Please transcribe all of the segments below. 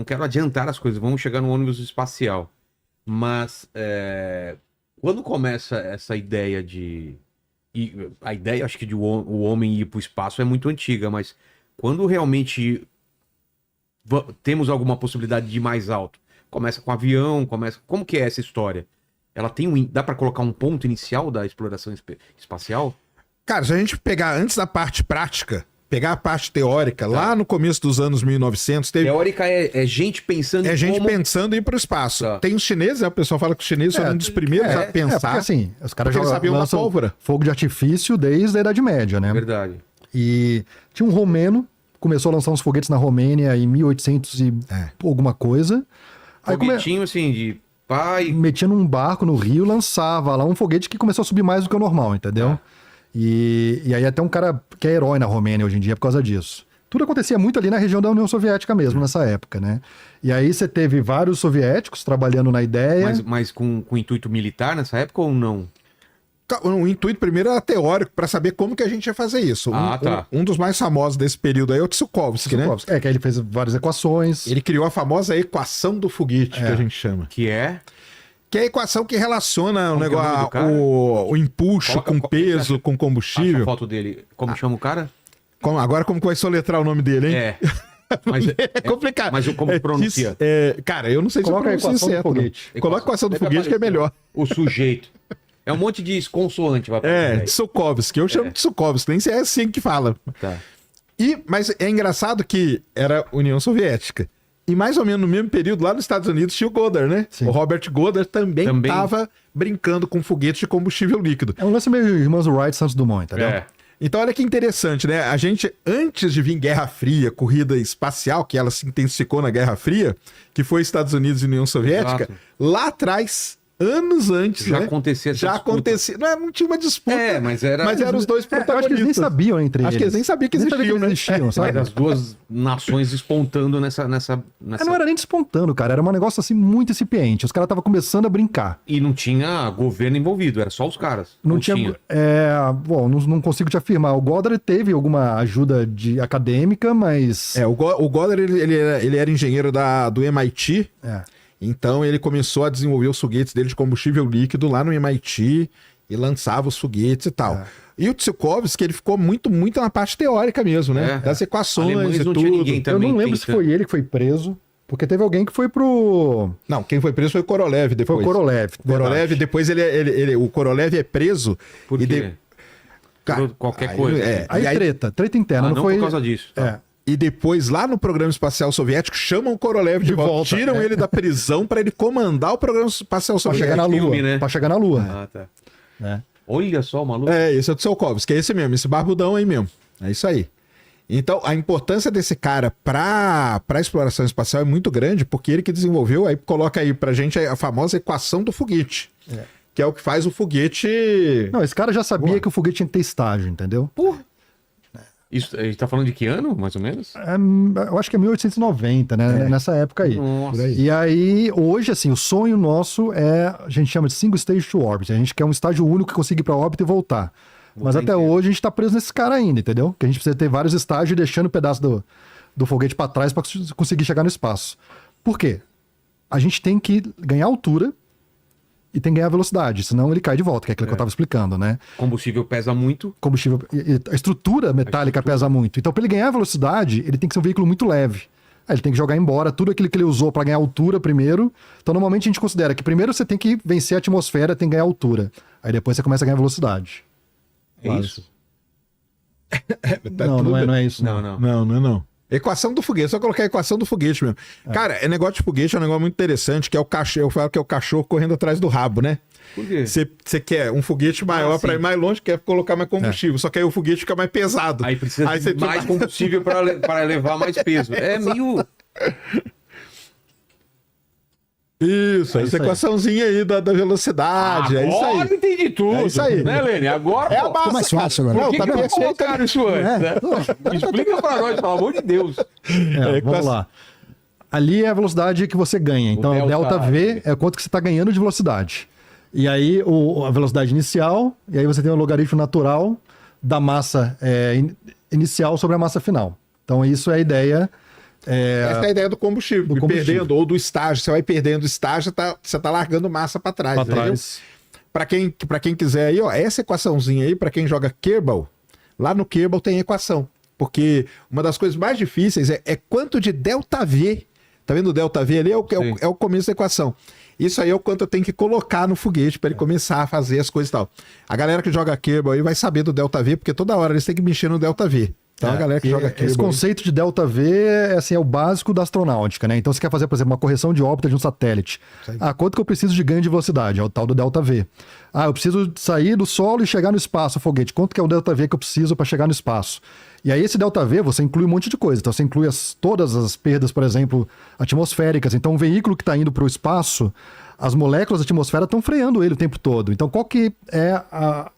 quero adiantar as coisas, vamos chegar no ônibus espacial. Mas quando começa essa ideia a ideia, acho que de o homem ir para o espaço é muito antiga, mas quando realmente temos alguma possibilidade de ir mais alto, começa com avião, como que é essa história? Ela dá para colocar um ponto inicial da exploração espacial? Cara, se a gente pegar antes da parte prática, pegar a parte teórica, lá no começo dos anos 1900... Teórica é gente pensando em gente pensando em ir para o espaço. Tá. Tem os chineses, o pessoal fala que os chineses foram um dos primeiros a pensar. Porque assim, os caras já sabiam da lançam pólvora. Fogo de artifício desde a Idade Média, né? Verdade. E tinha um romeno, começou a lançar uns foguetes na Romênia em 1800 e alguma coisa. Foguetinho assim, de pai... Metia num barco no rio, lançava lá um foguete que começou a subir mais do que o normal, entendeu? E aí até um cara que é herói na Romênia hoje em dia por causa disso. Tudo acontecia muito ali na região da União Soviética mesmo, nessa época, né? E aí você teve vários soviéticos trabalhando na ideia. Mas com intuito militar nessa época ou não? O intuito primeiro era teórico, para saber como que a gente ia fazer isso. Um dos mais famosos desse período aí é o Tsiolkovsky, né? Que aí ele fez várias equações. Ele criou a famosa equação do foguete, que a gente chama. Que é a equação que relaciona o impulso com peso, com combustível. Acha a foto dele. Como chama o cara? Agora como que vai soletrar o nome dele, hein? Mas é complicado. Mas como pronuncia? Cara, eu não sei se eu pronuncio certo. Coloca a equação do foguete que é melhor. O sujeito. É um monte de consoante. Tsiolkovsky. Eu chamo de Tsiolkovsky. Nem sei é assim que fala. Tá. Mas é engraçado que era União Soviética. E mais ou menos no mesmo período, lá nos Estados Unidos, tinha o Goddard, né? Sim. O Robert Goddard também estava brincando com foguetes de combustível líquido. É um lance meio irmãos Wright e Santos Dumont, entendeu? Então, olha que interessante, né? A gente, antes de vir Guerra Fria, corrida espacial, que ela se intensificou na Guerra Fria, que foi Estados Unidos e União Soviética, lá atrás, anos antes, já né? acontecia. Não tinha uma disputa. Mas eram os dois protagonistas. Acho que eles nem sabiam entre eles. Acho que eles nem sabiam que existiam, sabe? Mas as duas nações despontando nessa... Não era nem despontando, cara. Era um negócio assim muito incipiente. Os caras estavam começando a brincar. E não tinha governo envolvido, era só os caras. Não tinha. Bom, não consigo te afirmar. O Goddard teve alguma ajuda acadêmica, mas... O Goddard, ele era engenheiro do MIT. Então ele começou a desenvolver os foguetes dele de combustível líquido lá no MIT e lançava os foguetes e tal. E o Tsiolkovsky, ele ficou muito na parte teórica mesmo, né? Das equações e tudo. Eu não lembro se foi ele que foi preso, porque teve alguém que foi pro... Não, quem foi preso foi o Korolev depois. Foi o Korolev. Depois o Korolev é preso. Por quê? Qualquer coisa. Aí treta interna. Não foi por causa disso. E depois, lá no programa espacial soviético, chamam o Korolev de volta. Tiram ele da prisão para ele comandar o programa espacial soviético. Pra chegar na Lua. Ah, tá. Olha só o maluco. Esse é o Tsiolkovsky, é esse mesmo, esse barbudão aí mesmo. É isso aí. Então, a importância desse cara para a exploração espacial é muito grande, porque ele que desenvolveu, aí coloca aí pra gente a famosa equação do foguete. Que é o que faz o foguete... Não, esse cara já sabia que o foguete tinha que ter estágio, entendeu? Isso, a gente tá falando de que ano, mais ou menos? Eu acho que é 1890, né? Nessa época aí. Nossa. E aí, hoje, assim, o sonho nosso a gente chama de single stage to orbit. A gente quer um estágio único que consiga ir pra órbita e voltar. Mas até hoje a gente tá preso nesse cara ainda, entendeu? Que a gente precisa ter vários estágios deixando um pedaço do foguete pra trás pra conseguir chegar no espaço. Por quê? A gente tem que ganhar altura e tem que ganhar velocidade, senão ele cai de volta, que é aquilo que eu tava explicando, né? Combustível pesa muito. A estrutura metálica pesa muito. Então, para ele ganhar velocidade, ele tem que ser um veículo muito leve. Aí ele tem que jogar embora tudo aquilo que ele usou para ganhar altura primeiro. Então, normalmente a gente considera que primeiro você tem que vencer a atmosfera, tem que ganhar altura. Aí depois você começa a ganhar velocidade. É isso? Não é isso. Não. Equação do foguete, só colocar a equação do foguete mesmo. Cara, negócio de foguete é um negócio muito interessante, que é o cachorro, eu falo que é o cachorro correndo atrás do rabo, né? Por quê? Você quer um foguete maior para ir mais longe, quer colocar mais combustível, só que aí o foguete fica mais pesado. Aí precisa de mais combustível para levar mais peso. É meio... Isso, essa equaçãozinha aí da velocidade, é isso aí. Agora entendi tudo. É isso aí. Né, Lene? Agora é a massa. Mais fácil agora. Por que não colocaram isso antes, né? Explica pra nós, pelo amor de Deus. Vamos lá. Ali é a velocidade que você ganha. Então, o delta V é quanto que você está ganhando de velocidade. E aí, a velocidade inicial, e aí você tem o logaritmo natural da massa inicial sobre a massa final. Então, isso é a ideia Essa é a ideia do combustível. Do combustível. Perdendo, ou do estágio. Você vai perdendo o estágio, você tá largando massa para trás. Pra trás. Para quem quiser aí, ó, essa equaçãozinha aí, para quem joga Kerbal, lá no Kerbal tem equação. Porque uma das coisas mais difíceis é quanto de ΔV. Tá vendo o ΔV ali? É o começo da equação. Isso aí é o quanto eu tenho que colocar no foguete para ele começar a fazer as coisas e tal. A galera que joga Kerbal aí vai saber do ΔV, porque toda hora eles têm que mexer no ΔV. Então a galera que joga Kerbal... Esse conceito de ΔV é o básico da astronáutica, né? Então você quer fazer, por exemplo, uma correção de órbita de um satélite. Quanto que eu preciso de ganho de velocidade? É o tal do ΔV. Eu preciso sair do solo e chegar no espaço, o foguete. Quanto que é o ΔV que eu preciso para chegar no espaço? E aí esse ΔV, você inclui um monte de coisa. Então você inclui todas as perdas, por exemplo, atmosféricas. Então um veículo que está indo para o espaço, as moléculas da atmosfera estão freando ele o tempo todo. Então qual que é a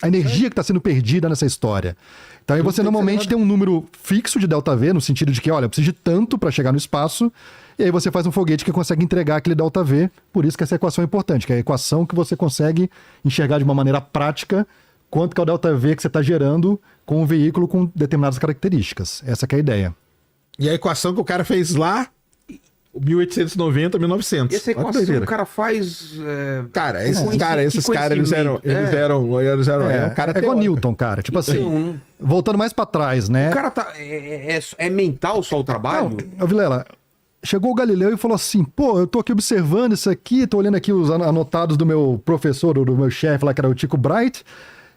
energia que está sendo perdida nessa história? Então aí você normalmente tem um número fixo de ΔV, no sentido de que, olha, eu preciso de tanto para chegar no espaço, e aí você faz um foguete que consegue entregar aquele ΔV, por isso que essa equação é importante, que é a equação que você consegue enxergar de uma maneira prática quanto que é o ΔV que você está gerando com um veículo com determinadas características. Essa que é a ideia. E a equação que o cara fez lá, 1890, 1900. Essa equação que o cara faz... Cara, esses caras, eles eram... o cara é igual Newton, cara. Tipo assim, voltando mais pra trás, né? O cara tá... É mental só o trabalho? Não, Vilela, chegou o Galileu e falou assim, pô, eu tô aqui observando isso aqui, tô olhando aqui os anotados do meu professor, do meu chefe lá, que era o Tycho Brahe,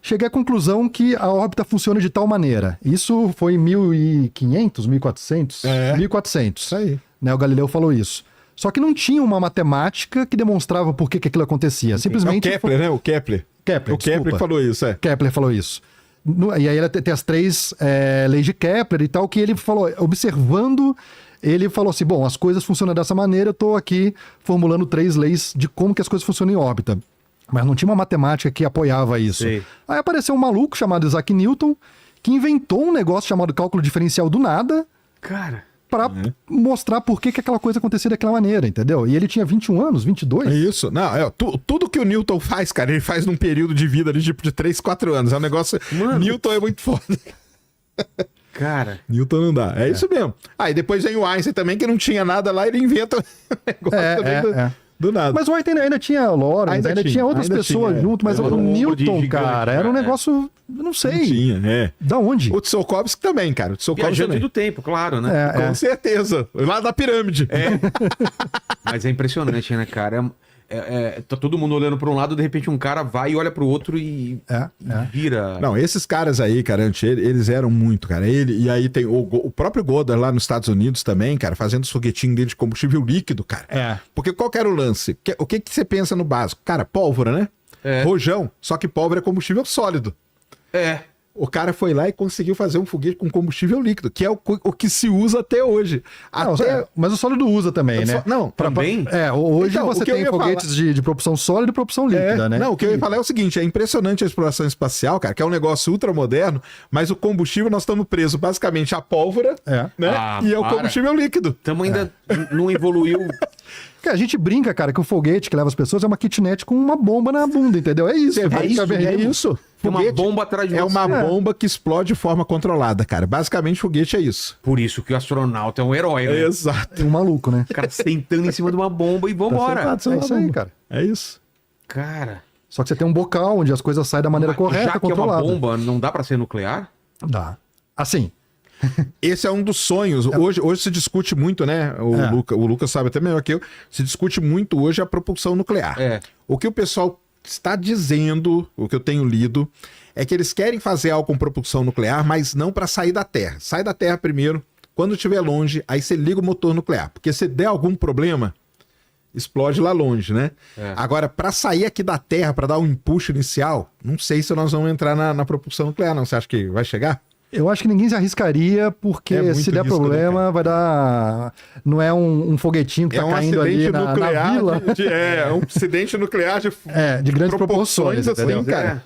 cheguei à conclusão que a órbita funciona de tal maneira. Isso foi em 1500, 1400? 1400. Isso aí. Né, o Galileu falou isso. Só que não tinha uma matemática que demonstrava por que aquilo acontecia. Simplesmente... É o Kepler, né? O Kepler. Kepler, o Kepler que falou isso, Kepler falou isso. E aí ele tem as 3 leis de Kepler e tal, que ele falou, observando, ele falou assim, bom, as coisas funcionam dessa maneira, eu tô aqui formulando 3 leis de como que as coisas funcionam em órbita. Mas não tinha uma matemática que apoiava isso. Sim. Aí apareceu um maluco chamado Isaac Newton, que inventou um negócio chamado cálculo diferencial do nada. Cara... Pra mostrar por que aquela coisa acontecia daquela maneira, entendeu? E ele tinha 21 anos, 22. É isso. Não, tudo que o Newton faz, cara, ele faz num período de vida ali, tipo de 3, 4 anos. É um negócio... Mano. Newton é muito foda. Cara... Newton não dá. É isso mesmo. Aí depois vem o Einstein também, que não tinha nada lá, ele inventa o negócio também do nada. Mas o Einstein ainda tinha Lawrence, ainda tinha outras pessoas junto, mas o Newton, cara, era um negócio... Não sei. Não tinha, Da onde? O Tsiolkovsky também, cara. O Tsiolkovsky Viajante do tempo, claro, né? Com certeza. Lá da pirâmide. Mas é impressionante, né, cara? Tá todo mundo olhando para um lado, de repente um cara vai e olha para o outro e vira... Não, esses caras aí, cara, eles eram muito, cara. E aí tem o próprio Goddard lá nos Estados Unidos também, cara, fazendo os foguetinhos dele de combustível líquido, cara. Porque qual que era o lance? O que você pensa no básico? Cara, pólvora, né? Rojão, só que pólvora é combustível sólido. O cara foi lá e conseguiu fazer um foguete com combustível líquido, que é o que se usa até hoje. Mas o sólido usa também, né? Também? Hoje então, você tem foguetes de propulsão sólida e propulsão líquida, né? Não, o que eu ia falar é o seguinte, é impressionante a exploração espacial, cara, que é um negócio ultramoderno, mas o combustível nós estamos presos basicamente à pólvora, né? E ao combustível líquido. Estamos ainda não evoluiu... A gente brinca, cara, que o foguete que leva as pessoas é uma kitnet com uma bomba na bunda, entendeu? É isso. É isso. Tem uma bomba atrás de você. É uma bomba que explode de forma controlada, cara. Basicamente, foguete é isso. Por isso que o astronauta é um herói, né? Exato. É um maluco, né? O cara sentando em cima de uma bomba e vambora. É isso aí, cara. É isso. Cara... Só que você tem um bocal onde as coisas saem da maneira correta, controlada. Já que é uma bomba, não dá pra ser nuclear? Dá. Assim... Esse é um dos sonhos. Hoje se discute muito, né? O Lucas sabe até melhor que eu. Se discute muito hoje a propulsão nuclear. O que o pessoal está dizendo, o que eu tenho lido, é que eles querem fazer algo com propulsão nuclear, mas não para sair da Terra. Sai da Terra primeiro. Quando estiver longe, aí você liga o motor nuclear. Porque se der algum problema, explode lá longe, né? Agora, para sair aqui da Terra, para dar um empuxo inicial, não sei se nós vamos entrar na propulsão nuclear, não. Você acha que vai chegar? Eu acho que ninguém se arriscaria, porque se der problema, vai dar... Não é um foguetinho que tá caindo ali na vila. É um acidente nuclear de grandes proporções, assim, cara.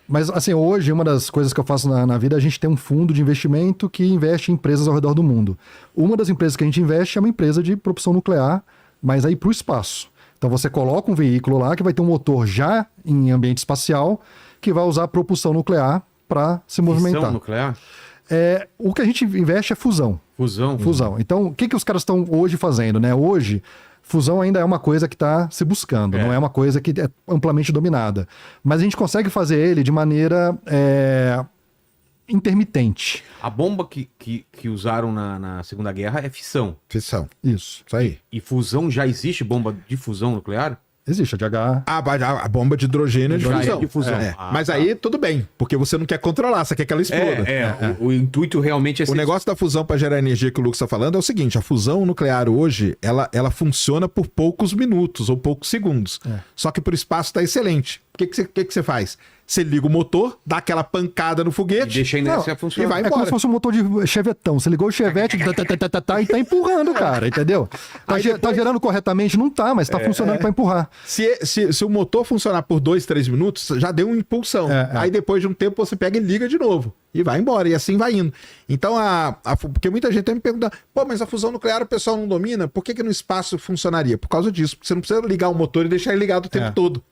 Mas, assim, hoje, uma das coisas que eu faço na vida, a gente tem um fundo de investimento que investe em empresas ao redor do mundo. Uma das empresas que a gente investe é uma empresa de propulsão nuclear, mas aí para o espaço. Então, você coloca um veículo lá que vai ter um motor já em ambiente espacial que vai usar propulsão nuclear para se movimentar. Nuclear? O que a gente investe é fusão. Fusão. Então, o que os caras estão hoje fazendo, né? Hoje, fusão ainda é uma coisa que está se buscando, não é uma coisa que é amplamente dominada. Mas a gente consegue fazer ele de maneira intermitente. A bomba que usaram na Segunda Guerra é fissão. Fissão. Isso. Isso aí. E fusão, já existe bomba de fusão nuclear? Existe, a de H. A bomba de hidrogênio é de Já fusão. é de fusão. Mas aí tudo bem, porque você não quer controlar, você quer que ela exploda. O intuito realmente é O negócio da fusão para gerar energia que o Lucas está falando é o seguinte: a fusão nuclear hoje, ela funciona por poucos minutos ou poucos segundos. Só que por espaço está excelente. O que você faz? Você liga o motor, dá aquela pancada no foguete. E deixa a inércia funcionar. E vai É como embora. se fosse um motor de chevetão. Você ligou o chevette e tá empurrando, cara, entendeu? Tá gerando corretamente? Não tá, mas tá funcionando para empurrar. Se o motor funcionar por 2, 3 minutos, já deu uma impulsão. Aí depois de um tempo você pega e liga de novo. E vai embora. E assim vai indo. Então, porque muita gente até me pergunta, pô, mas a fusão nuclear o pessoal não domina? Por que no espaço funcionaria? Por causa disso. Porque você não precisa ligar o motor e deixar ele ligado o tempo todo.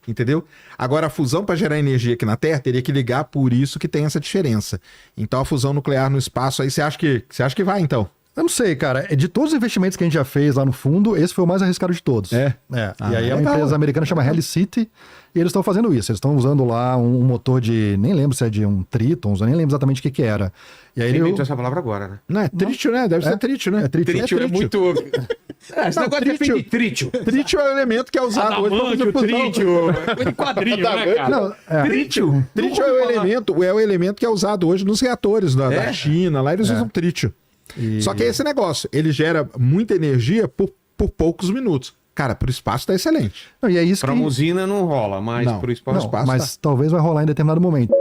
Entendeu? Agora, a fusão para gerar energia aqui na Terra teria que ligar, por isso que tem essa diferença. Então, a fusão nuclear no espaço, aí você acha que vai, então? Eu não sei, cara. De todos os investimentos que a gente já fez lá no fundo, esse foi o mais arriscado de todos. E aí uma empresa americana chama Helicity, e eles estão fazendo isso. Eles estão usando lá um motor de... Nem lembro se é de um Tritons, eu nem lembro exatamente o que era. E aí Inventou essa palavra agora, né? Não, é trítio, né? Deve ser trítio, né? É trítio. Trítio é muito... Esse negócio defende trítio. Trítio é o elemento que é usado hoje para fazer fusão. trítio. De quadrinho, né, cara? Não, Trítio. Trítio é o elemento que é usado hoje nos reatores da China. Lá eles usam trítio. Só que é esse negócio. Ele gera muita energia por poucos minutos. Cara, pro espaço tá excelente. Não, e é isso Pra uma usina não rola, mas pro espaço... Mas talvez vai rolar em determinado momento.